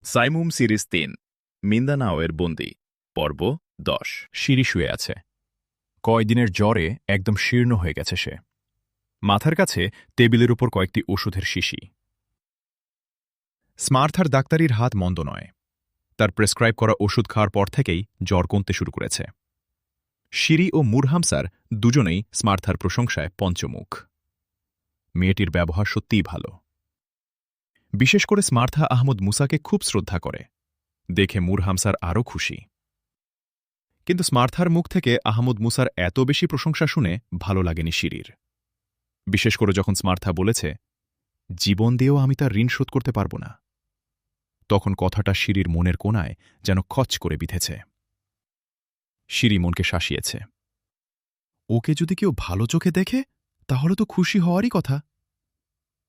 Saimum series ৩ মিন্দানাওয়ের বন্দী পর্ব ১০। সিঁড়ি শুয়ে আছে। কয়দিনের জ্বরে একদম শীর্ণ হয়ে গেছে সে। মাথার কাছে টেবিলের উপর কয়েকটি ওষুধের শিশি। স্মার্থার ডাক্তারির হাত মন্দ নয়। তার প্রেসক্রাইব করা ওষুধ খাওয়ার পর থেকেই জ্বর কমতে শুরু করেছে। শিরি ও মুরহামসার দুজনেই স্মার্থার প্রশংসায় পঞ্চমুখ। মেয়েটির ব্যবহার সত্যিই ভালো। বিশেষ করে স্মার্থা আহমদ মুসাকে খুব শ্রদ্ধা করে। দেখে মুরহামসার আরও খুশি। কিন্তু স্মার্থার মুখ থেকে আহমদ মুসার এত বেশি প্রশংসা শুনে ভালো লাগেনি শিরির। বিশেষ করে যখন স্মার্থা বলেছে, জীবন দিয়েও আমি তার ঋণ শোধ করতে পারব না। তখন কথাটা শিরির মনের কোণায় যেন খচ করে বিঁধেছে। শিরি মনকে শাসিয়েছে। ওকে যদি কেউ ভালো চোখে দেখে তাহলে তো খুশি হওয়ারই কথা।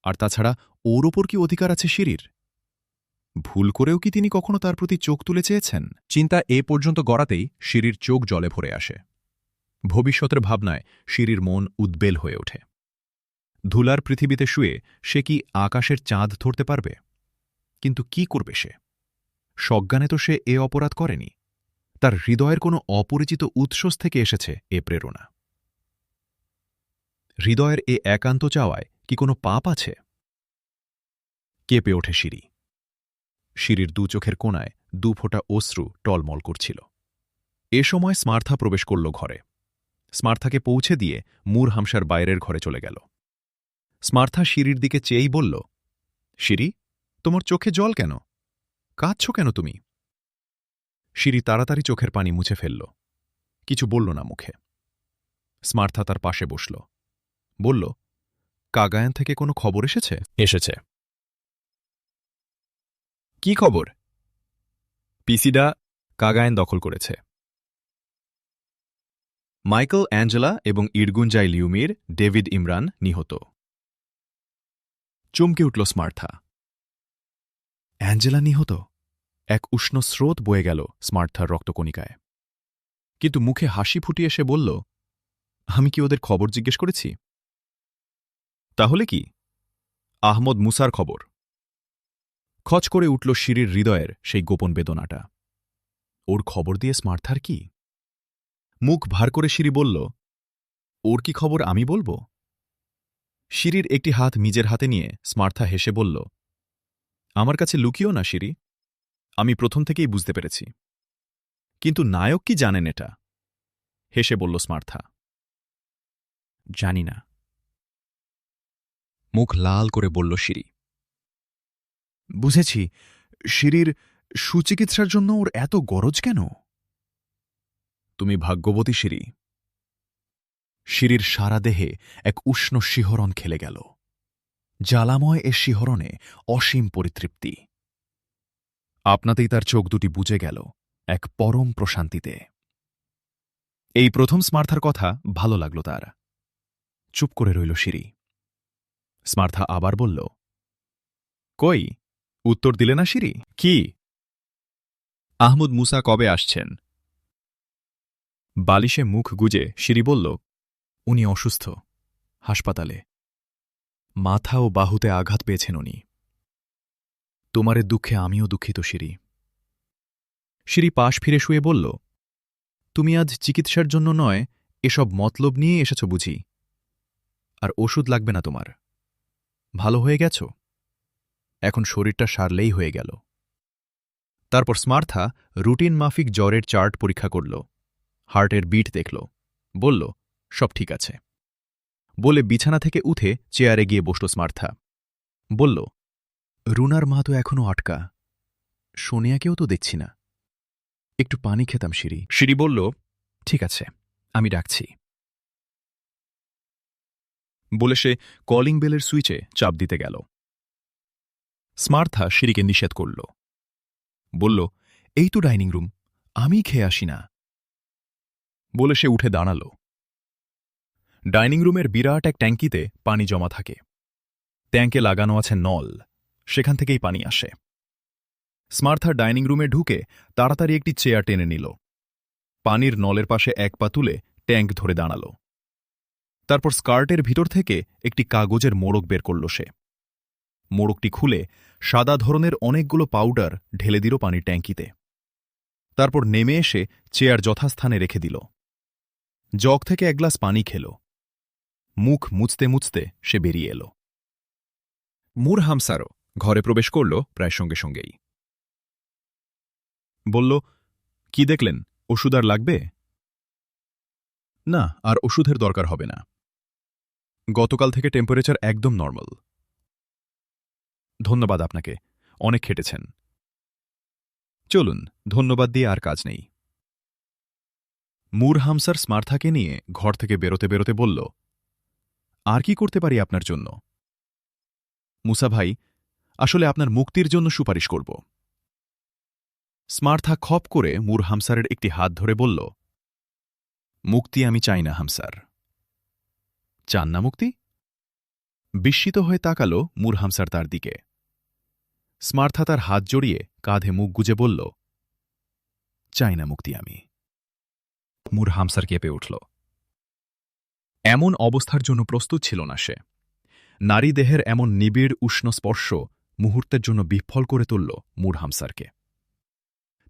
আর তাছাড়া ওর ওপর কি অধিকার আছে শিরির? ভুল করেও কি তিনি কখনো তার প্রতি চোখ তুলে চেয়েছেন? চিন্তা এ পর্যন্ত গড়াতেই শিরির চোখ জলে ভরে আসে। ভবিষ্যতের ভাবনায় শিরির মন উদ্বেল হয়ে ওঠে। ধুলার পৃথিবীতে শুয়ে সে কি আকাশের চাঁদ ধরতে পারবে? কিন্তু কি করবে সে? সজ্ঞানে তো সে এ অপরাধ করেনি। তার হৃদয়ের কোনো অপরিচিত উৎস থেকে এসেছে এ প্রেরণা। হৃদয়ের এ একান্ত চাওয়ায় কি কোনো পাপ আছে? কেঁপে ওঠে শিরি। শিরির দু চোখের কোণায় দু ফোঁটা অশ্রু টলমল করছিল। এ সময় স্মার্থা প্রবেশ করল ঘরে। স্মার্থাকে পৌঁছে দিয়ে মুরহামসার বাইরের ঘরে চলে গেল। স্মার্থা শিরির দিকে চেয়েই বলল, শিরি, তোমার চোখে জল কেন? কাঁদছ কেন তুমি? শিরি তাড়াতাড়ি চোখের পানি মুছে ফেলল। কিছু বলল না মুখে। স্মার্থা তার পাশে বসল। বলল, কাগায়ান থেকে কোনো খবর এসেছে? এসেছে। কি খবর? পিসিডা কাগায়ান দখল করেছে। মাইকেল অ্যাঞ্জেলা এবং ইরগুঞ্জাই লিউমির, ডেভিড ইমরান নিহত। চমকে উঠল স্মার্থা। অ্যাঞ্জেলা নিহত? এক উষ্ণ স্রোত বয়ে গেল স্মার্থার রক্তকণিকায়। কিন্তু মুখে হাসি ফুটিয়ে সে বলল, আমি কি ওদের খবর জিজ্ঞেস করেছি? তাহলে কি? আহমদ মুসার খবর। খচ করে উঠল শিরির হৃদয়ের সেই গোপন বেদনাটা। ওর খবর দিয়ে স্মার্থার কি? মুখ ভার করে শিরি বলল, ওর কি খবর আমি বলবো? শিরির একটি হাত নিজের হাতে নিয়ে স্মার্থা হেসে বলল, আমার কাছে লুকিও না শিরি। আমি প্রথম থেকেই বুঝতে পেরেছি। কিন্তু নায়ক কি জানেন এটা? হেসে বলল স্মার্থা, জানি না। মুখ লাল করে বলল শিরি। বুঝেছি, শিরির সুচিকিৎসার জন্য ওর এত গরজ কেন? তুমি ভাগ্যবতী শিরি। শিরির সারা দেহে এক উষ্ণ শিহরণ খেলে গেল। জ্বালাময় এ শিহরণে অসীম পরিতৃপ্তি। আপনাতেই তার চোখ দুটি বুজে গেল এক পরম প্রশান্তিতে। এই প্রথম স্মার্থার কথা ভালো লাগল তার। চুপ করে রইল শিরি। স্মার্থা আবার বলল, কই, উত্তর দিলে না শিরি? কি? আহমদ মুসা কবে আসছেন? বালিশে মুখ গুজে শিরি বলল, উনি অসুস্থ, হাসপাতালে। মাথা ও বাহুতে আঘাত পেয়েছেন উনি। তোমারে দুঃখে আমিও দুঃখিত শিরি। শিরি পাশ ফিরে শুয়ে বলল, তুমি আজ চিকিৎসার জন্য নয়, এসব মতলব নিয়ে এসেছ বুঝি? আর ওষুধ লাগবে না তোমার। ভালো হয়ে গেছ? এখন শরীরটা সারলেই হয়ে গেল। তারপর স্মার্থা রুটিন মাফিক জ্বরের চার্ট পরীক্ষা করল, হার্টের বিট দেখল, বলল, সব ঠিক আছে। বলে বিছানা থেকে উঠে চেয়ারে গিয়ে বসল স্মার্থা। বলল, রুনার মা তো এখনও আটকা। সোনিয়াকেও তো দেখছি না। একটু পানি খেতাম শিরি। শিরি বলল, ঠিক আছে, আমি ডাকছি। বলে সে কলিং বেলের সুইচে চাপ দিতে গেল। স্মার্থা শিরিকে নিষেধ করল। বলল, এই তো ডাইনিং রুম, আমি খেয়ে আসি না। বলে সে উঠে দাঁড়াল। ডাইনিং রুমের বিরাট এক ট্যাঙ্কিতে পানি জমা থাকে। ট্যাঙ্কে লাগানো আছে নল, সেখান থেকেই পানি আসে। স্মার্থা ডাইনিং রুমে ঢুকে তাড়াতাড়ি একটি চেয়ার টেনে নিল। পানির নলের পাশে এক পা তুলে ট্যাঙ্ক ধরে দাঁড়াল। তারপর স্কার্টের ভিতর থেকে একটি কাগজের মোড়ক বের করল সে। মোড়কটি খুলে সাদা ধরনের অনেকগুলো পাউডার ঢেলে দিল পানির ট্যাঙ্কিতে। তারপর নেমে এসে চেয়ার যথাস্থানে রেখে দিল। জগ থেকে এক গ্লাস পানি খেল। মুখ মুছতে মুছতে সে বেরিয়ে এল। মুরহামসারও ঘরে প্রবেশ করল প্রায় সঙ্গে সঙ্গেই। বলল, কি দেখলেন, ওষুধ আর লাগবে? না, আর ওষুধের দরকার হবে না। গতকাল থেকে টেম্পারেচার একদম নর্মাল। ধন্যবাদ আপনাকে, অনেক খেটেছেন। চলুন, ধন্যবাদ দিয়ে আর কাজ নেই। মুরহামসার স্মার্থাকে নিয়ে ঘর থেকে বেরোতে বেরোতে বলল, আর কি করতে পারি আপনার জন্য? মুসা ভাই, আসলে আপনার মুক্তির জন্য সুপারিশ করব। স্মার্থা খপ করে মুরহামসারের একটি হাত ধরে বলল, মুক্তি আমি চাই না হামসার। চান না মুক্তি? বিস্মিত হয়ে তাকাল মুরহামসার তার দিকে। স্মার্থা তার হাত জড়িয়ে কাঁধে মুখ গুজে বলল, চাই না মুক্তি আমি। মুরহামসার কেঁপে উঠল। এমন অবস্থার জন্য প্রস্তুত ছিল না সে। নারী দেহের এমন নিবিড় উষ্ণ স্পর্শ মুহূর্তের জন্য বিফল করে তুলল মুরহামসারকে।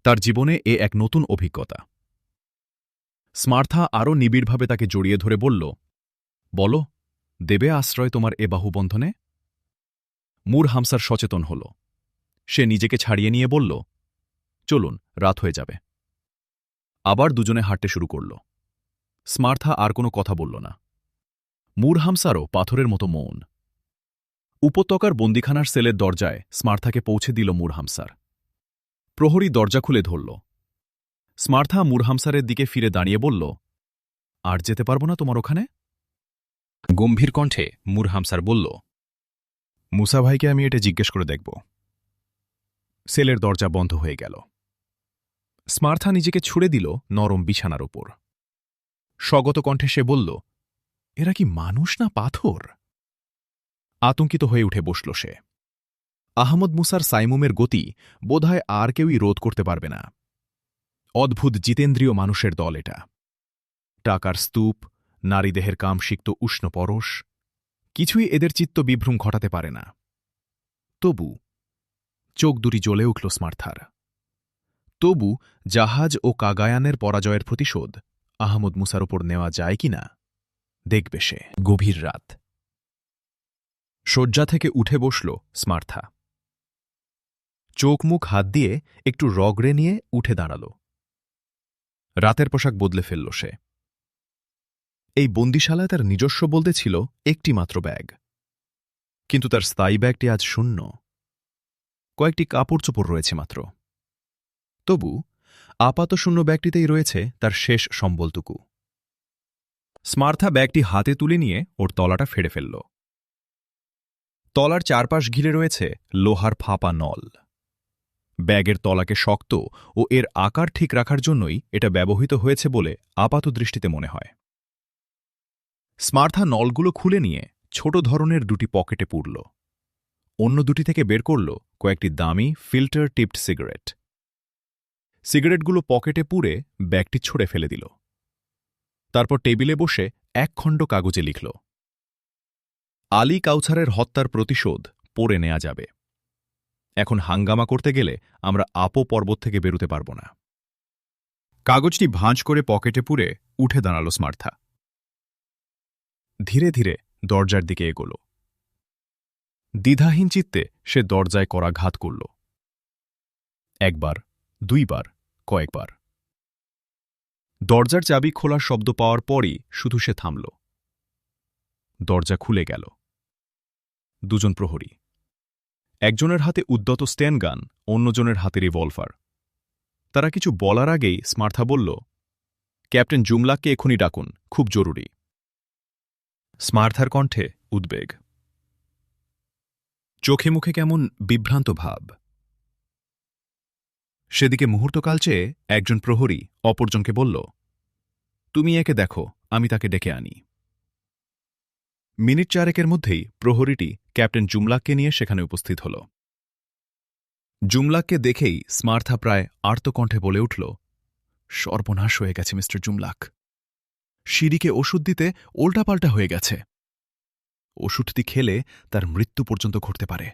তার জীবনে এ এক নতুন অভিজ্ঞতা। স্মার্থা আরও নিবিড়ভাবে তাকে জড়িয়ে ধরে বলল, বলো, দেবে আশ্রয় তোমার এ বাহুবন্ধনে? মুরহামসার সচেতন হল। সে নিজেকে ছাড়িয়ে নিয়ে বলল, চলুন, রাত হয়ে যাবে। আবার দুজনে হাঁটতে শুরু করল। স্মার্থা আর কোনো কথা বলল না। মুরহামসারও পাথরের মতো মৌন। উপত্যকার বন্দিখানার সেলের দরজায় স্মার্থাকে পৌঁছে দিল মুরহামসার। প্রহরী দরজা খুলে ধরল। স্মার্থা মুরহামসারের দিকে ফিরে দাঁড়িয়ে বলল, আর যেতে পারব না তোমার ওখানে? গম্ভীর কণ্ঠে মুরহামসার বলল, মুসা ভাইকে আমি এটা জিজ্ঞেস করে দেখব। সেলের দরজা বন্ধ হয়ে গেল। স্মার্থা নিজেকে ছুড়ে দিল নরম বিছানার ওপর। স্বগত কণ্ঠে সে বলল, এরা কি মানুষ না পাথর? আতঙ্কিত হয়ে উঠে বসল সে। আহমদ মুসার সাইমুমের গতি বোধহয় আর কেউই রোধ করতে পারবে না। অদ্ভুত জিতেন্দ্রীয় মানুষের দল এটা। টাকার স্তূপ, নারীদেহের কামসিক্ত উষ্ণ পরশ, কিছুই এদের চিত্ত বিভ্রম ঘটাতে পারে না। তবু চোখ দুটি জ্বলে উঠল স্মার্থার। তবু জাহাজ ও কাগায়ানের পরাজয়ের প্রতিশোধ আহমদ মুসার ওপর নেওয়া যায় কিনা দেখবে সে। গভীর রাত। শয্যা থেকে উঠে বসল স্মার্থা। চোখ মুখ হাত দিয়ে একটু রগড়ে নিয়ে উঠে দাঁড়াল। রাতের পোশাক বদলে ফেলল সে। এই বন্দিশালায় তার নিজস্ব বলতে ছিল একটি মাত্র ব্যাগ, কিন্তু তার স্থায়ী ব্যাগটি আজ শূন্য। কয়েকটি কাপড় চোপড় রয়েছে মাত্র। তবু আপাত শূন্য ব্যাগটিতেই রয়েছে তার শেষ সম্বলটুকু। স্মার্থা ব্যাগটি হাতে তুলে নিয়ে ওর তলাটা ফেড়ে ফেলল। তলার চারপাশ ঘিরে রয়েছে লোহার ফাঁপা নল। ব্যাগের তলাকে শক্ত ও এর আকার ঠিক রাখার জন্যই এটা ব্যবহৃত হয়েছে বলে আপাত দৃষ্টিতে মনে হয়। স্মার্থা নলগুলো খুলে নিয়ে ছোট ধরনের দুটি পকেটে পুরল। অন্য দুটি থেকে বের করল কয়েকটি দামি ফিল্টার টিপড সিগারেট। সিগারেটগুলো পকেটে পুরে ব্যাগটি ছুঁড়ে ফেলে দিল। তারপর টেবিলে বসে এক খণ্ড কাগজে লিখল, আলী কাউছারের হত্যার প্রতিশোধ পড়ে নেয়া যাবে। এখন হাঙ্গামা করতে গেলে আমরা আপো পর্বত থেকে বেরুতে পারব না। কাগজটি ভাঁজ করে পকেটে পুরে উঠে দাঁড়াল স্মার্থা। ধীরে ধীরে দরজার দিকে এগোল। দ্বিধাহীন চিত্তে সে দরজায় করাঘাত করল। একবার, দুইবার, কয়েকবার। দরজার চাবি খোলার শব্দ পাওয়ার পরই শুধু সে থামল। দরজা খুলে গেল। দুজন প্রহরী, একজনের হাতে উদ্যত স্টেনগান, অন্যজনের হাতে রিভলভার। তারা কিছু বলার আগেই স্মার্থা বলল, ক্যাপ্টেন জুমলাককে এখনই ডাকুন, খুব জরুরি। স্মার্থার কণ্ঠে উদ্বেগ, চোখে মুখে কেমন বিভ্রান্ত ভাব। সেদিকে মুহূর্তকাল চেয়ে একজন প্রহরী অপরজনকে বলল, তুমি একে দেখো, আমি তাকে ডেকে আনি। মিনিট চারেকের মধ্যেই প্রহরীটি ক্যাপ্টেন জুমলাককে নিয়ে সেখানে উপস্থিত হল। জুমলাককে দেখেই স্মার্থা প্রায় আর্তকণ্ঠে বলে উঠল, সর্বনাশ হয়ে গেছে মিস্টার জুমলাক। সিঁড়িকে ওষুধ দিতে উল্টাপাল্টা হয়ে গেছে। ওষুধটি খেলে তার মৃত্যু পর্যন্ত ঘটতে পারে।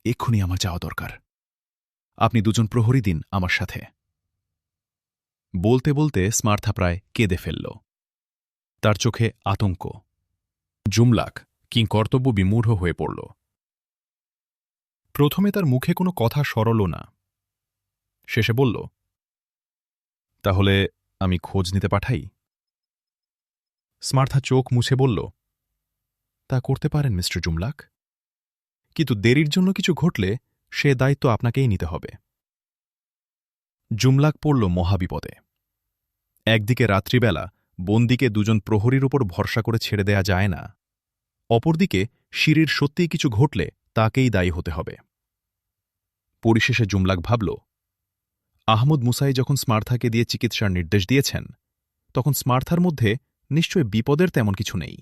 এক্ষুনি আমার যাওয়া দরকার। আপনি দুজন প্রহরী দিন আমার সাথে। বলতে বলতে স্মার্থা প্রায় কেঁদে ফেলল। তার চোখে আতঙ্ক। জুমলাক কিংকর্তব্য বিমূঢ় হয়ে পড়ল। প্রথমে তার মুখে কোনো কথা সরল না। শেষে বলল, তাহলে আমি খোঁজ নিতে পাঠাই? স্মার্থা চোখ মুছে বলল, তা করতে পারেন মিস্টার জুমলাক, কিন্তু দেরির জন্য কিছু ঘটলে সে দায়িত্ব আপনাকেই নিতে হবে। জুমলাক পড়ল মহাবিপদে। একদিকে রাত্রিবেলা বন্দিকে দুজন প্রহরীর উপর ভরসা করে ছেড়ে দেয়া যায় না, অপরদিকে শিরির সত্যিই কিছু ঘটলে তাকেই দায়ী হতে হবে। পরিশেষে জুমলাক ভাবল, আহমদ মুসাই যখন স্মার্থাকে দিয়ে চিকিৎসার নির্দেশ দিয়েছেন, তখন স্মার্থার মধ্যে নিশ্চয় বিপদের তেমন কিছু নেই।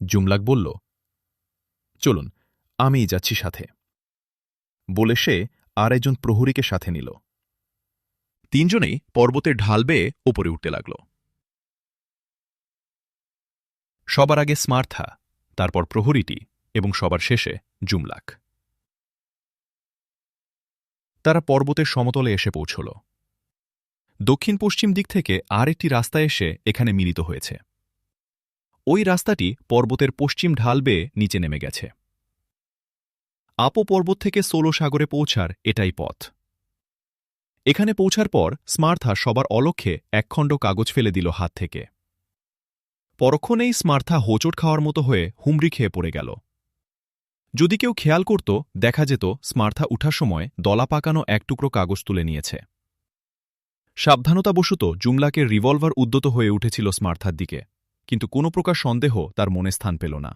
জুমলাক বলল, চলুন, আমিই যাচ্ছি সাথে। বলে সে আর একজন প্রহরীকে সাথে নিল। তিনজনেই পর্বতের ঢাল বেয়ে ওপরে উঠতে লাগল। সবার আগে স্মার্থা, তারপর প্রহরীটি এবং সবার শেষে জুমলাক। তারা পর্বতের সমতলে এসে পৌঁছল। দক্ষিণ পশ্চিম দিক থেকে আর একটি রাস্তা এসে এখানে মিলিত হয়েছে। ওই রাস্তাটি পর্বতের পশ্চিম ঢাল বেয়ে নিচে নেমে গেছে। আপো পর্বত থেকে সোলো সাগরে পৌঁছার এটাই পথ। এখানে পৌঁছার পর স্মার্থা সবার অলক্ষ্যে একখণ্ড কাগজ ফেলে দিল হাত থেকে। পরক্ষণেই স্মার্থা হোঁচট খাওয়ার মতো হয়ে হুমড়ি খেয়ে পড়ে গেল। যদি কেউ খেয়াল করত, দেখা যেত স্মার্থা উঠার সময় দলা পাকানো এক টুকরো কাগজ তুলে নিয়েছে। সাবধানতাবশত জুমলাকের রিভলভার উদ্যত হয়ে উঠেছিল স্মার্থার দিকে, কিন্তু কোনো প্রকার সন্দেহ তার মনে স্থান পেল না।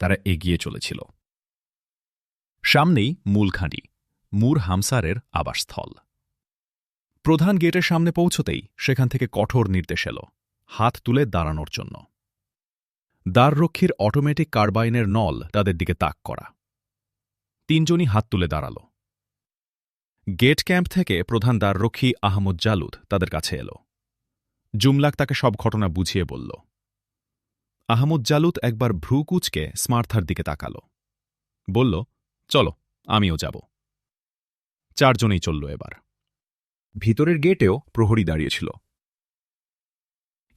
তারা এগিয়ে চলেছিল। সামনেই মূল ঘাঁটি, মুর হামসারের আবাসস্থল। প্রধান গেটের সামনে পৌঁছতেই সেখান থেকে কঠোর নির্দেশ এল, হাত তুলে দাঁড়ানোর জন্য। দ্বাররক্ষীর অটোমেটিক কার্বাইনের নল তাদের দিকে তাক করা। তিনজনই হাত তুলে দাঁড়াল। গেট ক্যাম্প থেকে প্রধান দ্বাররক্ষী আহমদ জালুদ তাদের কাছে এল। জুমলাক তাকে সব ঘটনা বুঝিয়ে বলল। আহমদ জালুদ একবার ভ্রু কুঁচকে স্মার্থার দিকে তাকাল। বলল, চলো, আমিও যাব। চারজনেই চলল এবার। ভিতরের গেটেও প্রহরী দাঁড়িয়েছিল,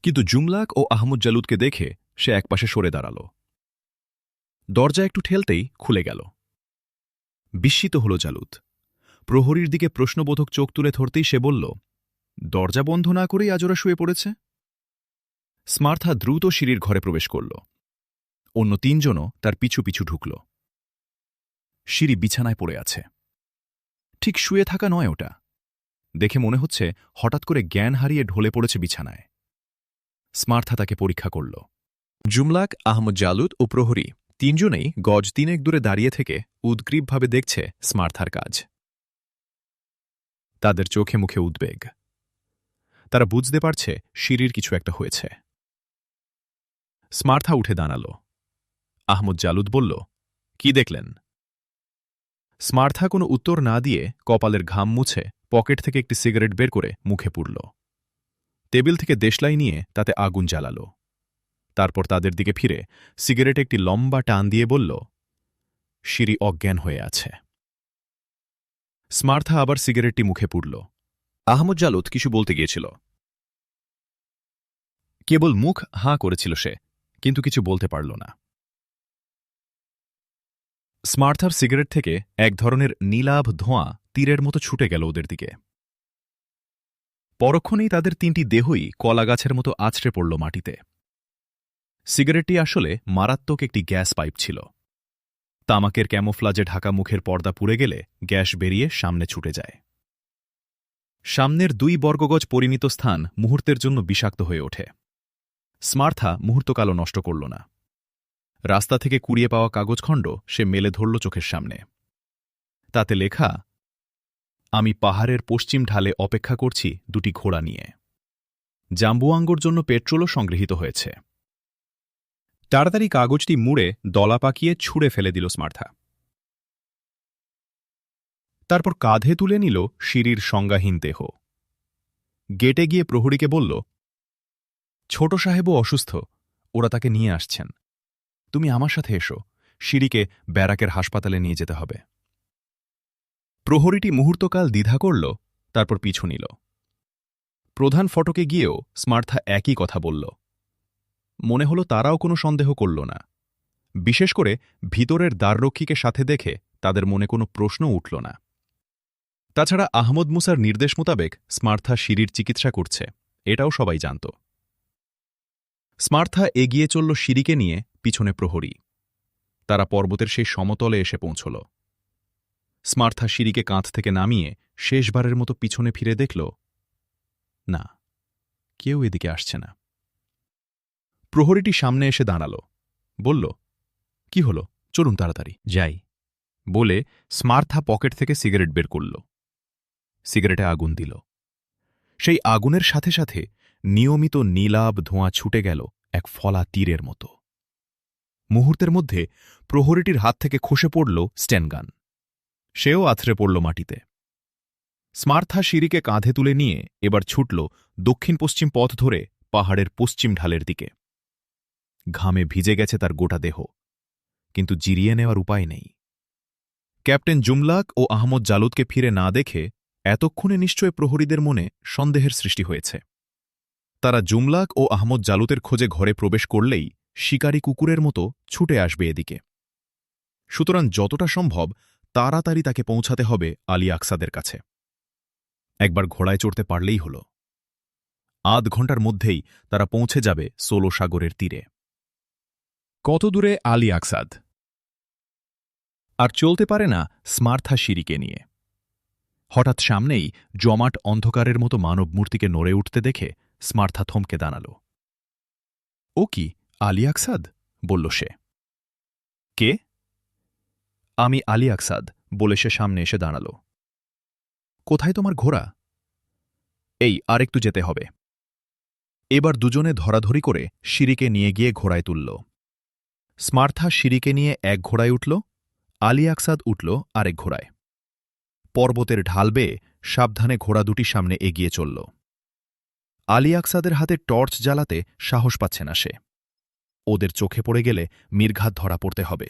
কিন্তু জুমলাক ও আহমদ জালুদকে দেখে সে একপাশে সরে দাঁড়াল। দরজা একটু ঠেলতেই খুলে গেল। বিস্মিত হল জালুদ। প্রহরীর দিকে প্রশ্নবোধক চোখ তুলে ধরতেই সে বলল, দরজা বন্ধ না করেই আজ ওরা শুয়ে পড়েছে? স্মার্থা দ্রুত সিঁড়ির ঘরে প্রবেশ করল। অন্য তিনজনও তার পিছু পিছু ঢুকল। সিঁড়ি বিছানায় পড়ে আছে। ঠিক শুয়ে থাকা নয় ওটা, দেখে মনে হচ্ছে হঠাৎ করে জ্ঞান হারিয়ে ঢলে পড়েছে বিছানায়। স্মার্থা তাকে পরীক্ষা করল। জুমলাক, আহমদ জালুদ ও প্রহরী তিনজনেই গজ তিনেক দূরে দাঁড়িয়ে থেকে উদ্গ্রীবভাবে দেখছে স্মার্থার কাজ। তাদের চোখে মুখে উদ্বেগ। তারা বুঝতে পারছে সিঁড়ির কিছু একটা হয়েছে। স্মার্থা উঠে দাঁড়াল। আহমদ জালুদ বলল, কি দেখলেন? স্মার্থা কোনো উত্তর না দিয়ে কপালের ঘাম মুছে পকেট থেকে একটি সিগারেট বের করে মুখে পুরল। টেবিল থেকে দেশলাই নিয়ে তাতে আগুন জ্বালাল। তারপর তাদের দিকে ফিরে সিগারেটে একটি লম্বা টান দিয়ে বলল, সিঁড়ি অজ্ঞান হয়ে আছে। স্মার্থা আবার সিগারেটটি মুখে পুরল। আহমদ জালুদ কিছু বলতে গিয়েছিল। কেবল মুখ হাঁ করেছিল সে, কিন্তু কিছু বলতে পারল না। স্মার্থার সিগারেট থেকে এক ধরনের নীলাভ ধোঁয়া তীরের মতো ছুটে গেল ওদের দিকে। পরক্ষণেই তাদের তিনটি দেহই কলাগাছের মতো আছড়ে পড়ল মাটিতে। সিগারেটটি আসলে মারাত্মক একটি গ্যাস পাইপ ছিল। তামাকের ক্যামোফ্লাজে ঢাকা মুখের পর্দা পুড়ে গেলে গ্যাস বেরিয়ে সামনে ছুটে যায়। সামনের 2 বর্গগজ পরিমিত স্থান মুহূর্তের জন্য বিষাক্ত হয়ে ওঠে। স্মার্থা মুহূর্তকালও নষ্ট করল না। রাস্তা থেকে কুড়িয়ে পাওয়া কাগজখণ্ড সে মেলে ধরল চোখের সামনে। তাতে লেখা, আমি পাহাড়ের পশ্চিম ঢালে অপেক্ষা করছি 2টি ঘোড়া নিয়ে। জাম্বুয়াঙ্গোর জন্য পেট্রোলও সংগৃহীত হয়েছে। তাড়াতাড়ি কাগজটি মুড়ে দলা পাকিয়ে ছুঁড়ে ফেলে দিল স্মার্থা। তারপর কাঁধে তুলে নিল সিঁড়ির সংজ্ঞাহীন দেহ। গেটে গিয়ে প্রহরীকে বলল, ছোট সাহেবও অসুস্থ, ওরা তাকে নিয়ে আসছেন। তুমি আমার সাথে এসো, সিঁড়িকে ব্যারাকের হাসপাতালে নিয়ে যেতে হবে। প্রহরীটি মুহূর্তকাল দ্বিধা করল, তারপর পিছু নিল। প্রধান ফটকে গিয়েও স্মার্থা একই কথা বলল। মনে হল তারাও কোনো সন্দেহ করল না। বিশেষ করে ভিতরের দ্বাররক্ষীকে সাথে দেখে তাদের মনে কোনো প্রশ্ন উঠল না। তাছাড়া আহমদ মুসার নির্দেশ মোতাবেক স্মার্থা সিঁড়ির চিকিৎসা করছে, এটাও সবাই জানত। স্মার্থা এগিয়ে চলল সিঁড়িকে নিয়ে, পিছনে প্রহরী। তারা পর্বতের সেই সমতলে এসে পৌঁছল। স্মার্থা সিঁড়িকে কাঁধ থেকে নামিয়ে শেষবারের মতো পিছনে ফিরে দেখল, না, কেউ এদিকে আসছে না। প্রহরীটি সামনে এসে দাঁড়াল, বলল, কি হল, চলুন তাড়াতাড়ি যাই বলে স্মার্থা পকেট থেকে সিগারেট বের করল। সিগারেটে আগুন দিল। সেই আগুনের সাথে সাথে নিয়মিত নীলাভ ধোঁয়া ছুটে গেল এক ফলা তীরের মতো। মুহূর্তের মধ্যে প্রহরীটির হাত থেকে খসে পড়ল স্টেনগান। সেও আছড়ে পড়ল মাটিতে। স্মার্থা সিঁড়িকে কাঁধে তুলে নিয়ে এবার ছুটল দক্ষিণ পশ্চিম পথ ধরে পাহাড়ের পশ্চিম ঢালের দিকে। ঘামে ভিজে গেছে তার গোটা দেহ, কিন্তু জিরিয়ে নেওয়ার উপায় নেই। ক্যাপ্টেন জুমলাক ও আহমদ জালুদকে ফিরে না দেখে এতক্ষণে নিশ্চয় প্রহরীদের মনে সন্দেহের সৃষ্টি হয়েছে। তারা জুমলাক ও আহমদ জালুতের খোঁজে ঘরে প্রবেশ করলেই শিকারী কুকুরের মতো ছুটে আসবে এদিকে। সুতরাং যতটা সম্ভব তাড়াতাড়ি তাকে পৌঁছাতে হবে আলী আকসাদের কাছে। একবার ঘোড়ায় চড়তে পারলেই হল। আধ ঘণ্টার মধ্যেই তারা পৌঁছে যাবে সোলো সাগরের তীরে। কত দূরে আলী আকসাদ? আর চলতে পারে না স্মার্থা সিঁড়িকে নিয়ে। হঠাৎ সামনেই জমাট অন্ধকারের মতো মানব মূর্তিকে নড়ে উঠতে দেখে স্মার্থা থমকে দাঁড়াল। ও কি, আলী আকসাদ? বলল সে। কে? আমি আলী আকসাদ, বলে সে সামনে এসে দাঁড়াল। কোথায় তোমার ঘোড়া? এই আরেকটু যেতে হবে। এবার দুজনে ধরাধরি করে সিঁড়িকে নিয়ে গিয়ে ঘোড়ায় তুলল। স্মার্থা সিঁড়িকে নিয়ে এক ঘোড়ায় উঠল, আলী আকসাদ উঠল আরেক ঘোড়ায়। পর্বতের ঢাল বেয়ে সাবধানে ঘোড়া দুটি সামনে এগিয়ে চলল। আলী আকসাদের হাতে টর্চ জ্বালাতে সাহস পাচ্ছে না সে। ওদের চোখে পড়ে গেলে নির্ঘাত ধরা পড়তে হবে।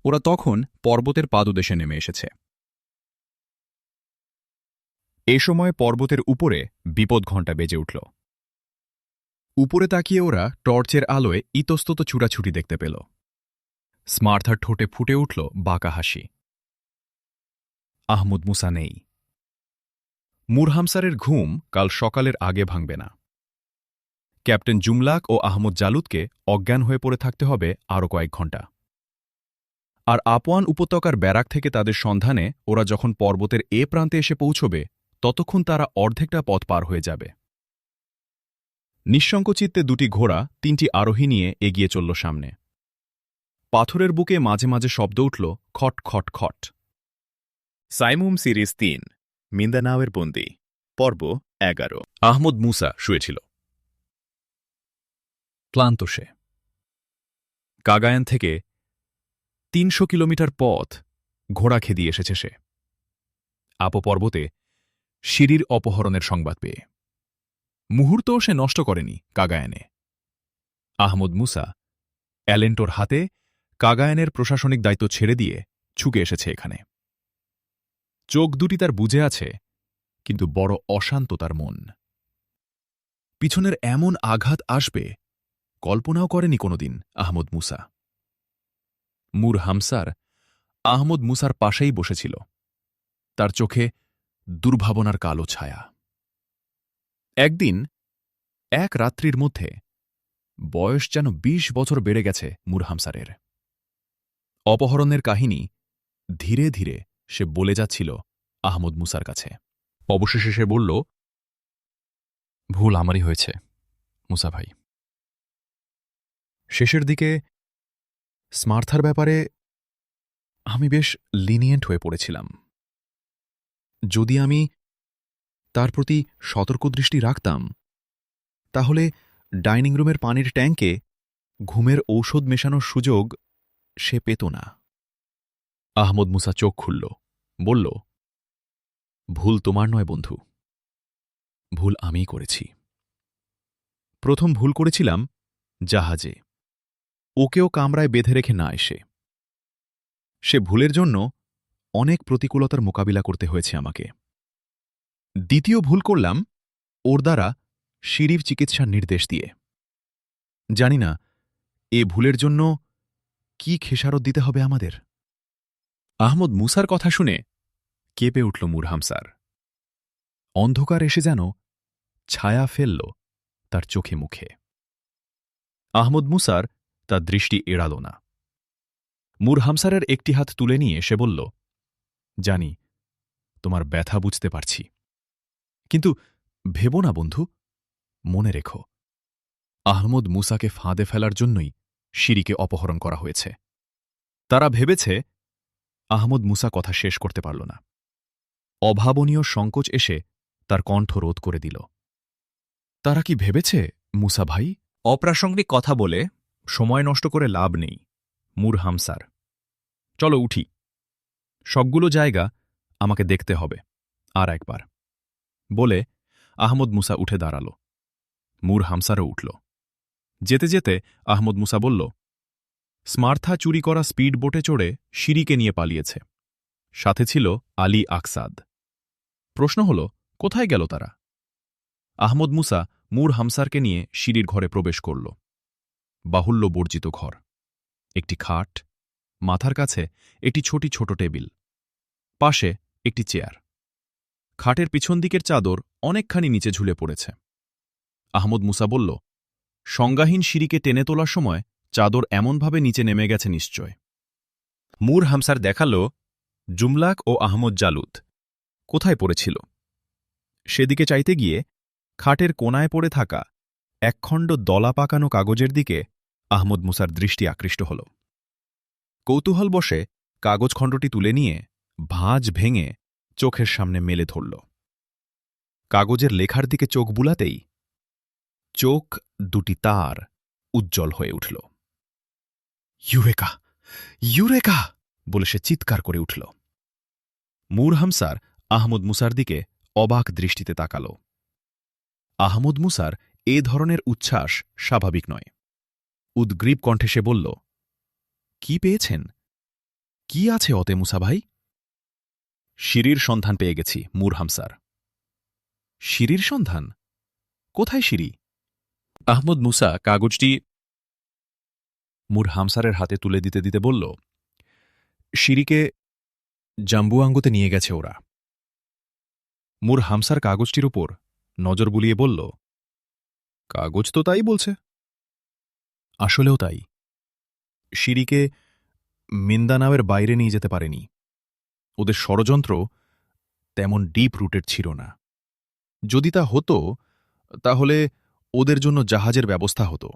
ওরা তখন পর্বতের পাদদেশে নেমে এসেছে। এ সময় পর্বতের উপরে বিপদ ঘণ্টা বেজে উঠল। উপরে তাকিয়ে ওরা টর্চের আলোয় ইতস্তত ছুটাছুটি দেখতে পেল। স্মার্থার ঠোঁটে ফুটে উঠল বাঁকা হাসি। আহমদ মুসা নেই। মুরহামসারের ঘুম কাল সকালের আগে ভাঙবে না। ক্যাপ্টেন জুমলাক ও আহমদ জালুদকে অজ্ঞান হয়ে পড়ে থাকতে হবে আরও কয়েক ঘণ্টা। আর আপোয়ান উপত্যকার ব্যারাক থেকে তাদের সন্ধানে ওরা যখন পর্বতের এ প্রান্তে এসে পৌঁছবে, ততক্ষণ তারা অর্ধেকটা পথ পার হয়ে যাবে। নিঃসংকোচিত্তে দুটি ঘোড়া তিনটি আরোহী নিয়ে এগিয়ে চলল সামনে। পাথরের বুকে মাঝে মাঝে শব্দ উঠল খট খট খট। সাইমুম সিরিজ ৩, মিন্দানাওয়ের বন্দী, পর্ব ১১। আহমদ মুসা শুয়েছিল। ক্লান্ত সে। কাগায়ান থেকে ৩০০ কিলোমিটার পথ ঘোড়া খেদিয়ে এসেছে সে। আপো পর্বতে সিঁড়ির অপহরণের সংবাদ পেয়ে মুহূর্তও সে নষ্ট করেনি কাগায়ানে। আহমদ মুসা অ্যালেন্টোর হাতে কাগায়ানের প্রশাসনিক দায়িত্ব ছেড়ে দিয়ে ছুকে এসেছে এখানে। চোখ দুটি তার বুজে আছে, কিন্তু বড় অশান্ত তার মন। পিছনের এমন আঘাত আসবে কল্পনাও করেনি কোনোদিন আহমদ মুসা। মুর হামসার আহমদ মুসার পাশেই বসেছিল, তার চোখে দুর্ভাবনার কালো ছায়া। একদিন এক রাত্রির মধ্যে বয়স যেন ২০ বছর বেড়ে গেছে মুর হামসারের। অপহরণের কাহিনী ধীরে ধীরে সে বলে যাচ্ছিল আহমদ মুসার কাছে। অবশেষে সে বলল, ভুল আমারই হয়েছে মুসা ভাই। শেষের দিকে স্মার্থার ব্যাপারে আমি বেশ লিনিয়েন্ট হয়ে পড়েছিলাম। যদি আমি তার প্রতি সতর্ক দৃষ্টি রাখতাম, তাহলে ডাইনিং রুমের পানির ট্যাঙ্কে ঘুমের ঔষধ মেশানোর সুযোগ সে পেত না। আহমদ মুসা চোখ খুলল, বলল, ভুল তোমার নয় বন্ধু, ভুল আমিই করেছি। প্রথম ভুল করেছিলাম জাহাজে। ওকেও কামরায় বেঁধে রেখে না এসে। সে ভুলের জন্য অনেক প্রতিকূলতার মোকাবিলা করতে হয়েছে আমাকে। দ্বিতীয় ভুল করলাম ওর দ্বারা শিরির চিকিৎসার নির্দেশ দিয়ে। জানি না এ ভুলের জন্য কি খেসারত দিতে হবে আমাদের। আহমদ মুসার কথা শুনে কেঁপে উঠল মুরহাম স্যার। অন্ধকার এসে যেন ছায়া ফেলল তার চোখে মুখে। আহমদ মুসার তার দৃষ্টি এড়াল না। মুরহাম স্যারের একটি হাত তুলে নিয়ে সে বলল, জানি তোমার ব্যথা বুঝতে পারছি, কিন্তু ভেবো না বন্ধু, মনে রেখো আহমদ মুসাকে ফাঁদে ফেলার জন্যই শিরিকে অপহরণ করা হয়েছে। তারা ভেবেছে আহমদ মুসা কথা শেষ করতে পারল না। অভাবনীয় সংকোচ এসে তার কণ্ঠ রোধ করে দিল। তারা কি ভেবেছে মুসা ভাই? অপ্রাসঙ্গিক কথা বলে সময় নষ্ট করে লাভ নেই মুরহাম স্যার। চলো উঠি, সবগুলো জায়গা আমাকে দেখতে হবে আর একবার, বলে আহমদ মুসা উঠে দাঁড়াল। মুরহাম স্যারও উঠল। যেতে যেতে আহমদ মুসা বলল, স্মার্থা চুরি করা স্পিড বোটে চড়ে শিরিকে নিয়ে পালিয়েছে। সাথে ছিল আলী আকসাদ। প্রশ্ন হল, কোথায় গেল তারা? আহমদ মুসা মুর হামসারকে নিয়ে শিরির ঘরে প্রবেশ করল। বাহুল্য বর্জিত ঘর, একটি খাট, মাথার কাছে একটি ছোট টেবিল, পাশে একটি চেয়ার। খাটের পিছন দিকের চাদর অনেকখানি নিচে ঝুলে পড়েছে। আহমদ মুসা বলল, সংজ্ঞাহীন শিরিকে টেনে তোলার সময় চাদর এমনভাবে নিচে নেমে গেছে নিশ্চয়। মুর হামসার দেখাল জুমলাক ও আহমদ জালুদ কোথায় পড়েছিল। সেদিকে চাইতে গিয়ে খাটের কোনায় পড়ে থাকা একখণ্ড দলা পাকানো কাগজের দিকে আহমদ মুসার দৃষ্টি আকৃষ্ট হল। কৌতূহলবশে কাগজখণ্ডটি তুলে নিয়ে ভাঁজ ভেঙে চোখের সামনে মেলে ধরল। কাগজের লেখার দিকে চোখ বুলাতেই চোখ দুটি তার উজ্জ্বল হয়ে উঠল। ইউরেকা, ইউরেকা বলে সে চিৎকার করে উঠল। মুর হামসার আহমদ মুসার দিকে অবাক দৃষ্টিতে তাকাল। আহমদ মুসার এ ধরনের উচ্ছ্বাস স্বাভাবিক নয়। উদ্গ্রীব কণ্ঠে সে বলল, কি পেয়েছেন? কি আছে অতে মুসা ভাই? শিরির সন্ধান পেয়ে গেছি মুর হামসার। শিরির সন্ধান? কোথায় শিরি? আহমদ মুসা কাগজটি মুর হামসারের হাতে তুলে দিতে দিতে বলল, শিরিকে জাম্বুয়াঙ্গুতে নিয়ে গেছে ওরা। মুর হামসার কাগজটির উপর নজর বুলিয়ে বলল, কাগজ তো তাই বলছে। আসলেও তাই। শিরিকে মিন্দানাওয়ের বাইরে নিয়ে যেতে পারেনি। ওদের ষড়যন্ত্র তেমন ডিপ রুটেড ছিল না। যদি তা হতো তাহলে ওদের জন্য জাহাজের ব্যবস্থা হতো।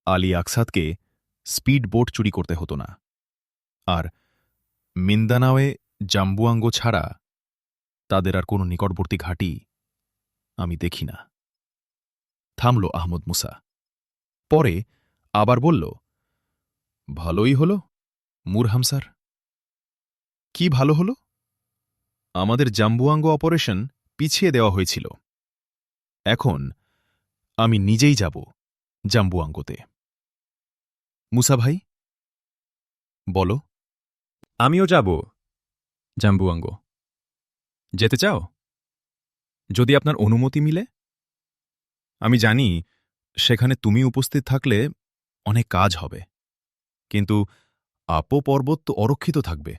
আলী আকসাদকে স্পিড বোট চুরি করতে হতো না। আর মিন্দানাওয়ে জাম্বুয়াঙ্গো ছাড়া তাদের আর কোনো নিকটবর্তী ঘাঁটি আমি দেখি না। থামল আহমদ মুসা। পরে আবার বলল, ভালোই হল মুর হামসার। কি ভালো হল? আমাদের জাম্বুয়াঙ্গো অপারেশন পিছিয়ে দেওয়া হয়েছিল। এখন আমি নিজেই যাব জাম্বুয়াঙ্গোতে। মুসা ভাই বলো। আমিও যাব জাম্বুয়াঙ্গো। যেতে চাও? যদি আপনার অনুমতি মিলে। আমি জানি সেখানে তুমি উপস্থিত থাকলে অনেক কাজ হবে, কিন্তু আপো পর্বত তো অরক্ষিত থাকবে।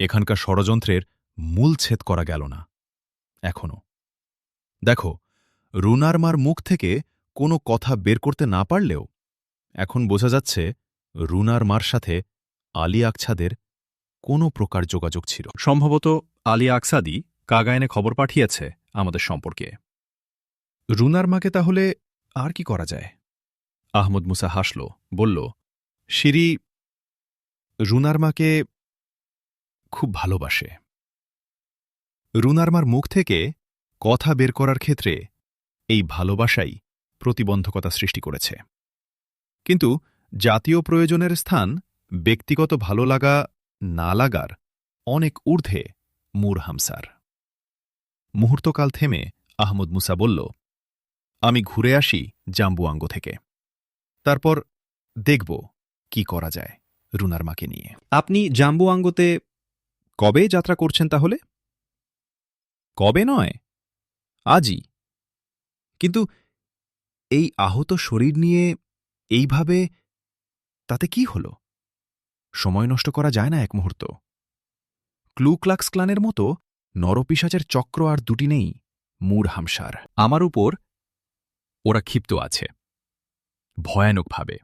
এখানকার ষড়যন্ত্রের মূল ছেদ করা গেল না এখনো। দেখো, রুনার মার মুখ থেকে কোনো কথা বের করতে না পারলেও এখন বোঝা যাচ্ছে রুনার মার সাথে আলী আকসাদের কোনো প্রকার যোগাযোগ ছিল। সম্ভবত আলী আকসাদই কাগায়নে খবর পাঠিয়েছে আমাদের সম্পর্কে। রুনার মাকে তাহলে আর কি করা যায়? আহমদ মুসা হাসল, বলল, শিরি রুনার মাকে খুব ভালোবাসে। রুনার মার মুখ থেকে কথা বের করার ক্ষেত্রে এই ভালোবাসাই প্রতিবন্ধকতা সৃষ্টি করেছে। কিন্তু জাতীয় প্রয়োজনের স্থান ব্যক্তিগত ভালো লাগা না লাগার অনেক ঊর্ধ্বে মুর হামসার। মুহূর্তকাল থেমে আহমদ মুসা বলল, আমি ঘুরে আসি জাম্বুয়াঙ্গো থেকে। তারপর দেখব কি করা যায় রুনার মাকে নিয়ে। আপনি জাম্বুয়াঙ্গতে কবে যাত্রা করছেন তাহলে? কবে নয়, আজই। কিন্তু এই আহত শরীর নিয়ে এইভাবে তাতে কি হল? সময় নষ্ট করা যায় না এক মুহূর্ত। ক্লু ক্লাক্স ক্লানের মতো নরপিশাচের চক্র আর দুটি নেই, মুর হামসার। আমার উপর ওরা ক্ষিপ্ত আছে, ভয়ানকভাবে।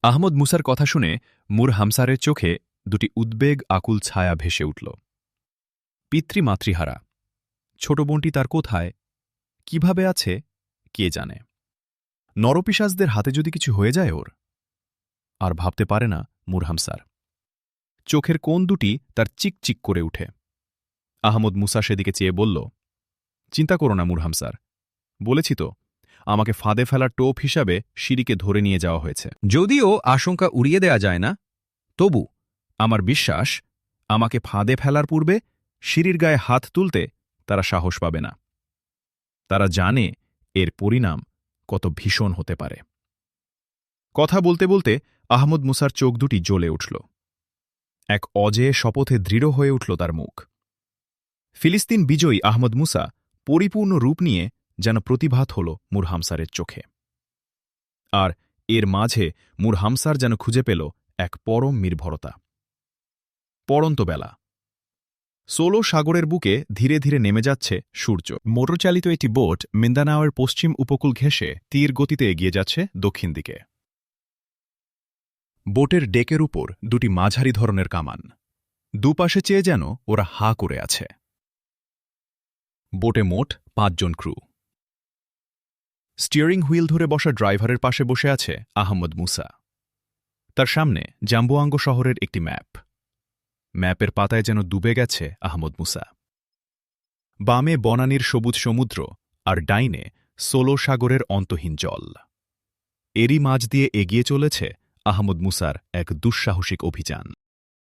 আহমদ মুসার কথা শুনে মুর হামসারের চোখে দুটি উদ্বেগ আকুল ছায়া ভেসে উঠল। পিতৃমাতৃহারা, ছোট বোনটি তার কোথায়, কিভাবে আছে, কে জানে। নরপিশাচদের হাতে যদি কিছু হয়ে যায় ওর। আর ভাবতে পারে না মুর হামসার। চোখের কোণ দুটি তার চিকচিক করে উঠে। আহমদ মুসা সেদিকে চেয়ে বলল, চিন্তা করো না মুর হামসার, বলেছি তো আমাকে ফাঁদে ফেলার টোপ হিসাবে সিঁড়িকে ধরে নিয়ে যাওয়া হয়েছে। যদিও আশঙ্কা উড়িয়ে দেয়া যায় না, তবু আমার বিশ্বাস আমাকে ফাঁদে ফেলার পূর্বে সিঁড়ির গায়ে হাত তুলতে তারা সাহস পাবে না। তারা জানে এর পরিণাম কত ভীষণ হতে পারে। কথা বলতে বলতে আহমদ মুসার চোখ দুটি জ্বলে উঠল। এক অজেয় শপথে দৃঢ় হয়ে উঠল তার মুখ। ফিলিস্তিন বিজয়ী আহমদ মুসা পরিপূর্ণ রূপ নিয়ে যেন প্রতিভাত হল মুর হামসারের চোখে। আর এর মাঝে মুর হামসার যেন খুঁজে পেল এক পরম নির্ভরতা। পড়ন্ত বেলা। সোলো সাগরের বুকে ধীরে ধীরে নেমে যাচ্ছে সূর্য। মোটরচালিত একটি বোট মিন্দানাওয়ের পশ্চিম উপকূল ঘেঁষে তীর গতিতে এগিয়ে যাচ্ছে দক্ষিণ দিকে। বোটের ডেকের উপর দুটি মাঝারি ধরনের কামান। দুপাশে চেয়ে যেন ওরা হা করে আছে। বোটে মোট ৫ জন ক্রু। স্টিয়ারিং হুইল ধরে বসা ড্রাইভারের পাশে বসে আছে আহমদ মুসা। তার সামনে জাম্বুয়াঙ্গ শহরের একটি ম্যাপ। ম্যাপের পাতায় যেন ডুবে গেছে আহমদ মুসা। বামে বনানীর সবুজ সমুদ্র আর ডাইনে সোলো সাগরের অন্তহীন জল। এরই মাঝ দিয়ে এগিয়ে চলেছে আহমদ মুসার এক দুঃসাহসিক অভিযান।